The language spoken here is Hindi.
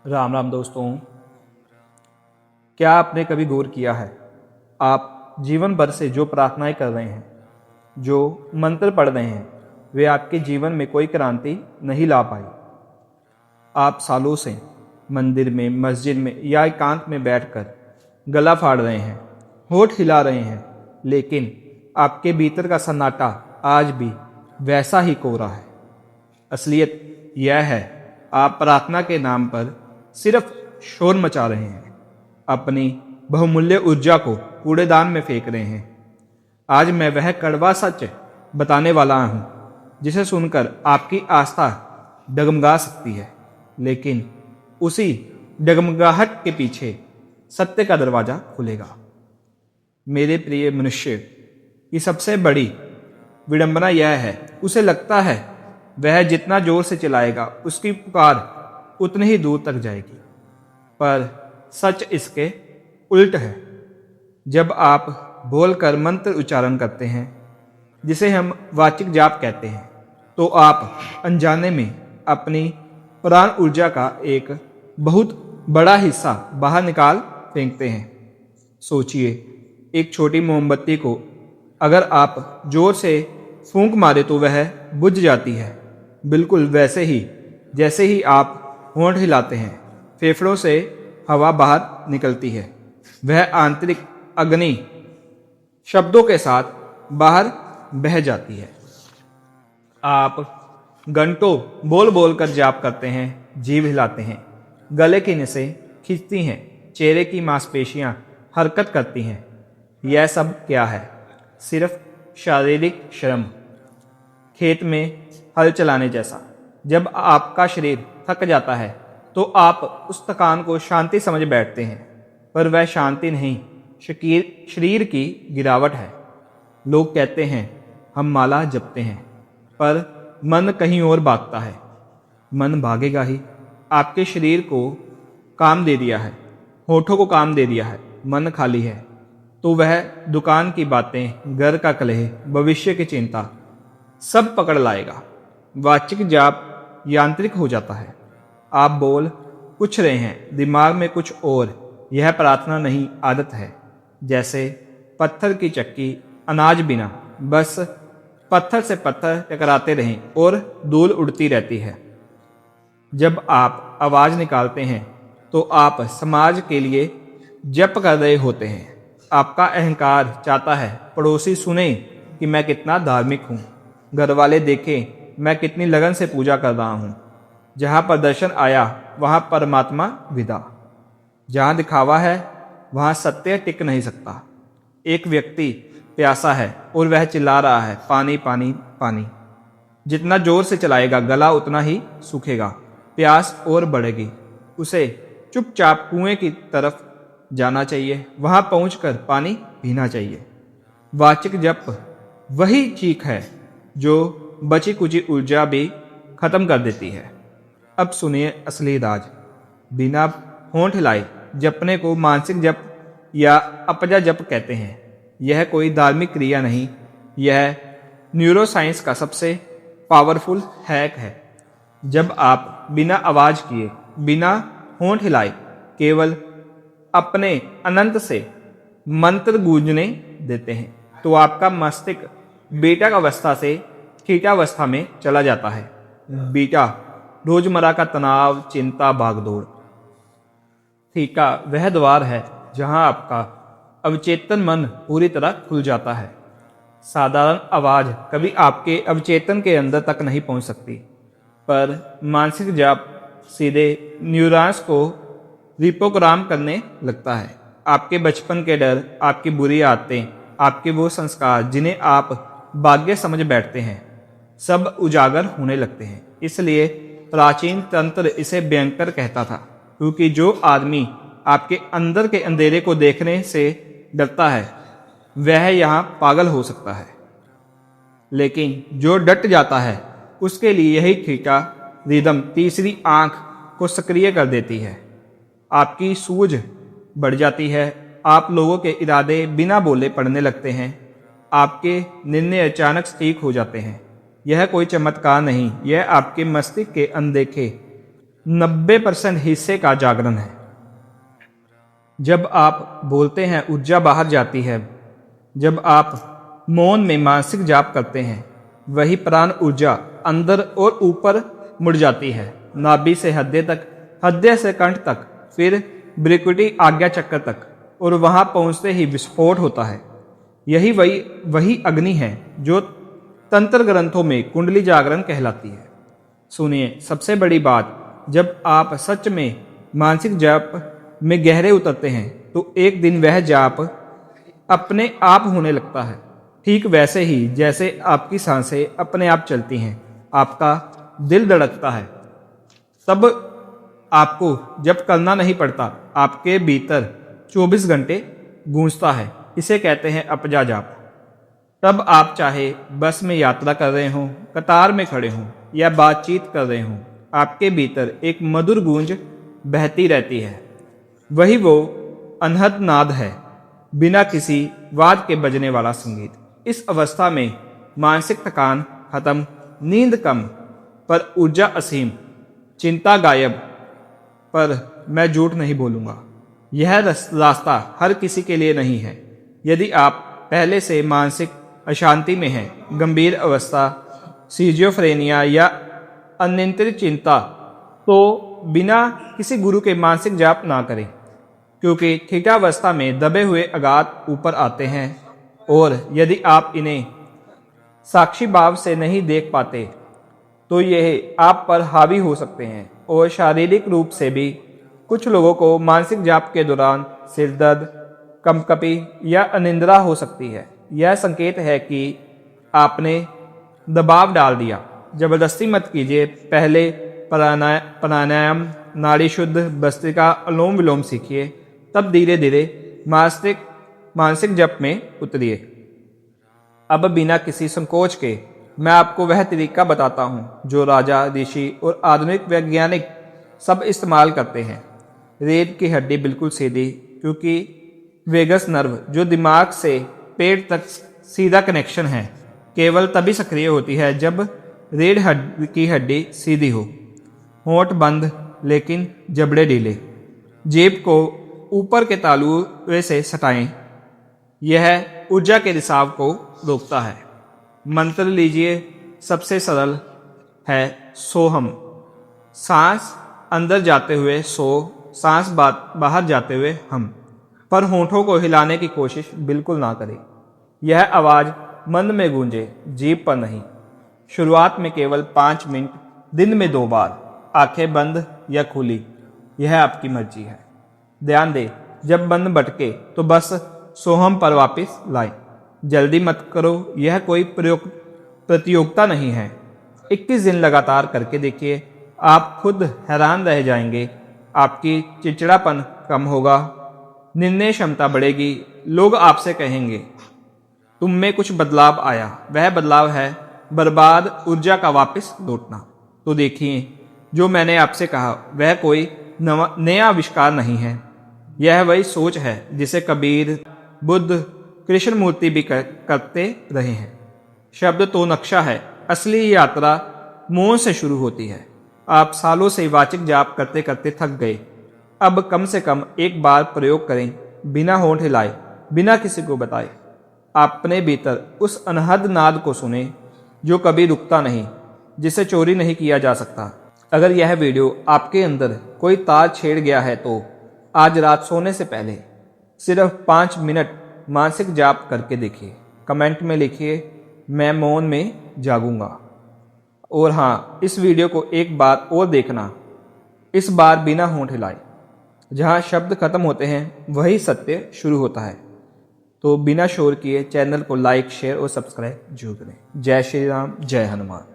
राम राम दोस्तों। क्या आपने कभी गौर किया है, आप जीवन भर से जो प्रार्थनाएं कर रहे हैं, जो मंत्र पढ़ रहे हैं, वे आपके जीवन में कोई क्रांति नहीं ला पाई। आप सालों से मंदिर में, मस्जिद में या एकांत में बैठकर गला फाड़ रहे हैं, होठ हिला रहे हैं, लेकिन आपके भीतर का सन्नाटा आज भी वैसा ही कोरा है। असलियत यह है, आप प्रार्थना के नाम पर सिर्फ शोर मचा रहे हैं, अपनी बहुमूल्य ऊर्जा को कूड़ेदान में फेंक रहे हैं। आज मैं वह कड़वा सच बताने वाला हूं, जिसे सुनकर आपकी आस्था डगमगा सकती है, लेकिन उसी डगमगाहट के पीछे सत्य का दरवाजा खुलेगा। मेरे प्रिय मनुष्य की सबसे बड़ी विडंबना यह है, उसे लगता है वह जितना जोर से चिल्लाएगा उसकी पुकार उतनी ही दूर तक जाएगी, पर सच इसके उल्ट है। जब आप बोलकर मंत्र उच्चारण करते हैं, जिसे हम वाचिक जाप कहते हैं, तो आप अनजाने में अपनी प्राण ऊर्जा का एक बहुत बड़ा हिस्सा बाहर निकाल फेंकते हैं। सोचिए, एक छोटी मोमबत्ती को अगर आप जोर से फूंक मारे तो वह बुझ जाती है। बिल्कुल वैसे ही जैसे ही आप होंठ हिलाते हैं, फेफड़ों से हवा बाहर निकलती है, वह आंतरिक अग्नि शब्दों के साथ बाहर बह जाती है। आप घंटों बोल बोल कर जाप करते हैं, जीभ हिलाते हैं, गले की नसें खिंचती हैं, चेहरे की मांसपेशियां हरकत करती हैं। यह सब क्या है? सिर्फ शारीरिक श्रम, खेत में हल चलाने जैसा। जब आपका शरीर थक जाता है तो आप उस थकान को शांति समझ बैठते हैं, पर वह शांति नहीं, शरीर की गिरावट है। लोग कहते हैं हम माला जपते हैं, पर मन कहीं और भागता है। मन भागेगा ही। आपके शरीर को काम दे दिया है, होठों को काम दे दिया है, मन खाली है, तो वह दुकान की बातें, घर का कलह, भविष्य की चिंता सब पकड़ लाएगा। वाचिक जाप यांत्रिक हो जाता है। आप बोल कुछ रहे हैं, दिमाग में कुछ और। यह प्रार्थना नहीं, आदत है। जैसे पत्थर की चक्की, अनाज बिना, बस पत्थर से पत्थर टकराते रहें और धूल उड़ती रहती है। जब आप आवाज़ निकालते हैं तो आप समाज के लिए जप कर रहे होते हैं। आपका अहंकार चाहता है पड़ोसी सुने कि मैं कितना धार्मिक हूँ, घर वाले देखें मैं कितनी लगन से पूजा कर रहा हूँ। जहाँ प्रदर्शन आया वहाँ परमात्मा विदा। जहाँ दिखावा है वहाँ सत्य टिक नहीं सकता। एक व्यक्ति प्यासा है और वह चिल्ला रहा है पानी पानी पानी। जितना जोर से चलाएगा गला उतना ही सूखेगा, प्यास और बढ़ेगी। उसे चुपचाप कुएं की तरफ जाना चाहिए, वहाँ पहुंचकर पानी पीना चाहिए। वाचिक जप वही चीख है जो बची कुची ऊर्जा भी खत्म कर देती है। अब सुनिए असली राज। बिना होंठ हिलाए जपने को मानसिक जप या अपजा जप कहते हैं। यह कोई धार्मिक क्रिया नहीं, यह न्यूरोसाइंस का सबसे पावरफुल हैक है। जब आप बिना आवाज किए, बिना होंठ हिलाए, केवल अपने अनंत से मंत्र गूंजने देते हैं, तो आपका मस्तिष्क बीटा अवस्था से थीटा अवस्था में चला जाता है। बीटा रोजमर्रा का तनाव, चिंता, भागदौड़। थीटा वह द्वार है जहां आपका अवचेतन मन पूरी तरह खुल जाता है। साधारण आवाज कभी आपके अवचेतन के अंदर तक नहीं पहुंच सकती, पर मानसिक जाप सीधे न्यूरॉन्स को रिप्रोग्राम करने लगता है। आपके बचपन के डर, आपकी बुरी आदतें, आपके वो संस्कार जिन्हें आप भाग्य समझ बैठते हैं, सब उजागर होने लगते हैं। इसलिए प्राचीन तंत्र इसे भयंकर कहता था, क्योंकि जो आदमी आपके अंदर के अंधेरे को देखने से डरता है वह यहाँ पागल हो सकता है, लेकिन जो डट जाता है उसके लिए यही थीटा रिदम तीसरी आंख को सक्रिय कर देती है। आपकी सूझ बढ़ जाती है, आप लोगों के इरादे बिना बोले पढ़ने लगते हैं, आपके निर्णय अचानक ठीक हो जाते हैं। यह कोई चमत्कार नहीं, यह आपके मस्तिष्क के अनदेखे 90% हिस्से का जागरण है। जब आप बोलते हैं ऊर्जा बाहर जाती है। जब आप मौन में मानसिक जाप करते हैं, वही प्राण ऊर्जा अंदर और ऊपर मुड़ जाती है, नाभि से हृदय तक, हृदय से कंठ तक, फिर भ्रुकुटी आज्ञा चक्र तक, और वहां पहुंचते ही विस्फोट होता है। यही वही अग्नि है जो तंत्र ग्रंथों में कुंडली जागरण कहलाती है। सुनिए, सबसे बड़ी बात, जब आप सच में मानसिक जाप में गहरे उतरते हैं तो एक दिन वह जाप अपने आप होने लगता है, ठीक वैसे ही जैसे आपकी सांसें अपने आप चलती हैं, आपका दिल धड़कता है। तब आपको जब करना नहीं पड़ता, आपके भीतर 24 घंटे गूंजता है। इसे कहते हैं अपजा जाप। तब आप चाहे बस में यात्रा कर रहे हों, कतार में खड़े हों या बातचीत कर रहे हों, आपके भीतर एक मधुर गूंज बहती रहती है। वही वो अनहद नाद है, बिना किसी वाद के बजने वाला संगीत। इस अवस्था में मानसिक थकान खत्म, नींद कम, पर ऊर्जा असीम, चिंता गायब। पर मैं झूठ नहीं बोलूँगा, यह रास्ता हर किसी के लिए नहीं है। यदि आप पहले से मानसिक अशांति में हैं, गंभीर अवस्था, सिजोफ्रेनिया या अनियंत्रित चिंता, तो बिना किसी गुरु के मानसिक जाप ना करें, क्योंकि थीटावस्था में दबे हुए आघात ऊपर आते हैं, और यदि आप इन्हें साक्षी भाव से नहीं देख पाते तो यह आप पर हावी हो सकते हैं, और शारीरिक रूप से भी। कुछ लोगों को मानसिक जाप के दौरान सिर दर्द, कंपकपी या अनिद्रा हो सकती है। यह संकेत है कि आपने दबाव डाल दिया। जबरदस्ती मत कीजिए। पहले प्राणायाम, नाड़ी शुद्ध, भस्त्रिका, अनुलोम विलोम सीखिए, तब धीरे धीरे मानसिक जप में उतरिए। अब बिना किसी संकोच के मैं आपको वह तरीका बताता हूँ जो राजा, ऋषि और आधुनिक वैज्ञानिक सब इस्तेमाल करते हैं। रीढ़ की हड्डी बिल्कुल सीधी, क्योंकि वेगस नर्व जो दिमाग से पेट तक सीधा कनेक्शन है, केवल तभी सक्रिय होती है जब रीढ़ की हड्डी सीधी हो। होंठ बंद लेकिन जबड़े ढीले। जेब को ऊपर के तालुए से सटाएं, यह ऊर्जा के रिसाव को रोकता है। मंत्र लीजिए, सबसे सरल है सोहम। सांस अंदर जाते हुए सो, सांस बाहर जाते हुए हम। पर होंठों को हिलाने की कोशिश बिल्कुल ना करें। यह आवाज़ मन में गूंजे, जीभ पर नहीं। शुरुआत में केवल 5 मिनट, दिन में 2 बार, आंखें बंद या खुली, यह आपकी मर्जी है। ध्यान दें, जब मन भटके तो बस सोहम पर वापस लाएं। जल्दी मत करो, यह कोई प्रतियोगिता नहीं है। 21 दिन लगातार करके देखिए, आप खुद हैरान रह जाएंगे। आपकी चिड़चिड़ापन कम होगा, निर्णय क्षमता बढ़ेगी। लोग आपसे कहेंगे तुम में कुछ बदलाव आया। वह बदलाव है बर्बाद ऊर्जा का वापस लौटना। तो देखिए, जो मैंने आपसे कहा वह कोई नया आविष्कार नहीं है। यह वही सोच है जिसे कबीर, बुद्ध, कृष्णमूर्ति भी करते रहे हैं। शब्द तो नक्शा है, असली यात्रा मौन से शुरू होती है। आप सालों से वाचिक जाप करते करते थक गए। अब कम से कम एक बार प्रयोग करें, बिना होंठ हिलाए, बिना किसी को बताए। अपने भीतर उस अनहद नाद को सुने जो कभी रुकता नहीं, जिसे चोरी नहीं किया जा सकता। अगर यह वीडियो आपके अंदर कोई तार छेड़ गया है तो आज रात सोने से पहले सिर्फ 5 मिनट मानसिक जाप करके देखिए। कमेंट में लिखिए, मैं मौन में जागूंगा। और हाँ, इस वीडियो को एक बार और देखना, इस बार बिना होंठ हिलाए। जहाँ शब्द खत्म होते हैं वही सत्य शुरू होता है। तो बिना शोर किए चैनल को लाइक, शेयर और सब्सक्राइब जरूर करें। जय श्री राम, जय हनुमान।